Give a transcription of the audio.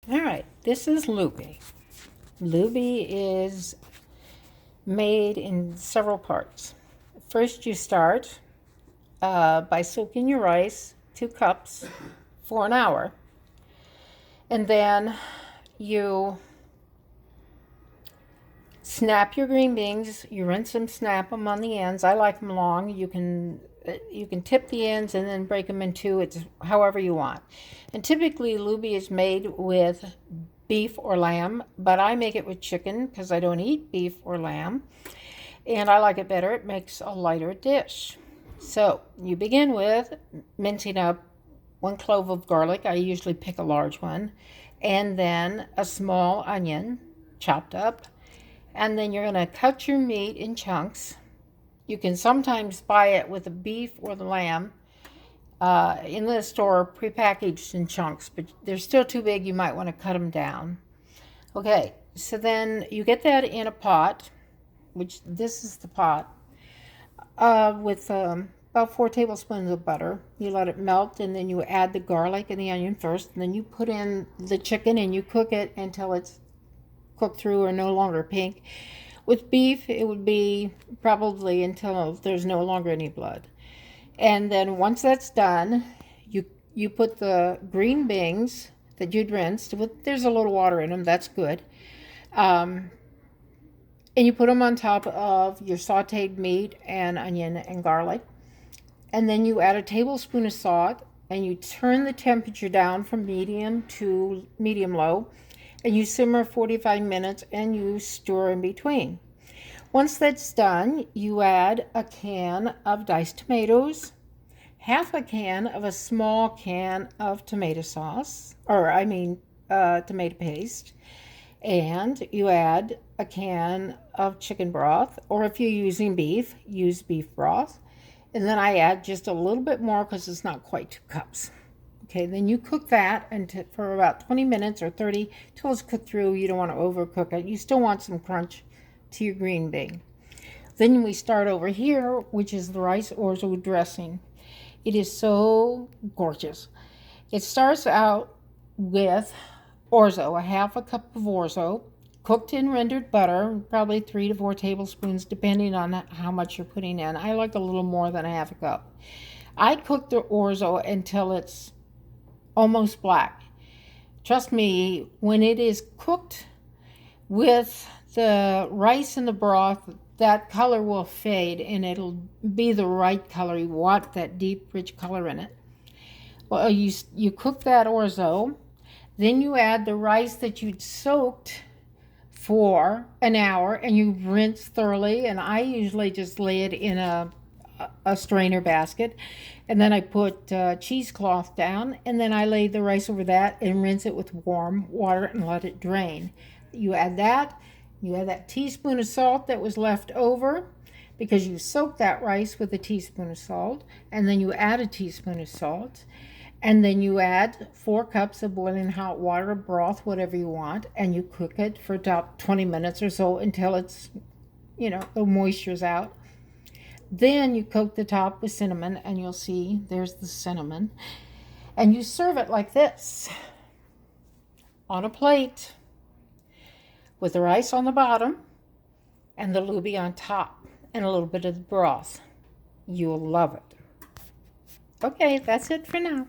All right, this is Lubee. Lubee is made in several parts. First, you start by soaking your rice, 2 cups, for an hour. And then you snap your green beans. You rinse them, snap them on the ends. I like them long. You can tip the ends and then break them in two. It's however you want. And typically, Lubee is made with beef or lamb, but I make it with chicken because I don't eat beef or lamb. And I like it better. It makes a lighter dish. So you begin with mincing up 1 clove of garlic. I usually pick a large one. And then a small onion chopped up. And then you're going to cut your meat in chunks. You can sometimes buy it with the beef or the lamb in the store prepackaged in chunks, but they're still too big. You might want to cut them down. Okay, so then you get that in a pot, which this is the pot, with about 4 tablespoons of butter. You let it melt, and then you add the garlic and the onion first, and then you put in the chicken and you cook it until it's cooked through or no longer pink. With beef, it would be probably until there's no longer any blood. And then once that's done, you put the green beans that you'd rinsed, there's a little water in them, that's good. And you put them on top of your sauteed meat and onion and garlic. And then you add a tablespoon of salt, and you turn the temperature down from medium to medium-low, and you simmer 45 minutes, and you stir in between. Once that's done, you add a can of diced tomatoes, half a can of a small can of tomato sauce, tomato paste, and you add a can of chicken broth, or if you're using beef, use beef broth. And then I add just a little bit more because it's not quite 2 cups. Okay, then you cook that for about 20 minutes or 30 till it's cooked through. You don't want to overcook it. You still want some crunch to your green bean. Then we start over here, which is the rice orzo dressing. It is so gorgeous. It starts out with orzo, a half a cup of orzo, cooked in rendered butter, probably 3 to 4 tablespoons, depending on how much you're putting in. I like a little more than a half a cup. I cook the orzo until it's almost black. Trust me, when it is cooked with the rice and the broth, that color will fade and it'll be the right color. You want that deep, rich color in it. Well, you cook that orzo, then you add the rice that you'd soaked for an hour, and you rinse thoroughly. And I usually just lay it in a strainer basket, and then I put cheesecloth down, and then I lay the rice over that and rinse it with warm water and let it drain. You add that teaspoon of salt that was left over because you soaked that rice with a teaspoon of salt, and then you add a teaspoon of salt, and then you add 4 cups of boiling hot water, broth, whatever you want, and you cook it for about 20 minutes or so until it's, the moisture's out. Then you coat the top with cinnamon, and you'll see there's the cinnamon. And you serve it like this, on a plate, with the rice on the bottom and the Lubee on top and a little bit of the broth. You'll love it. Okay, that's it for now.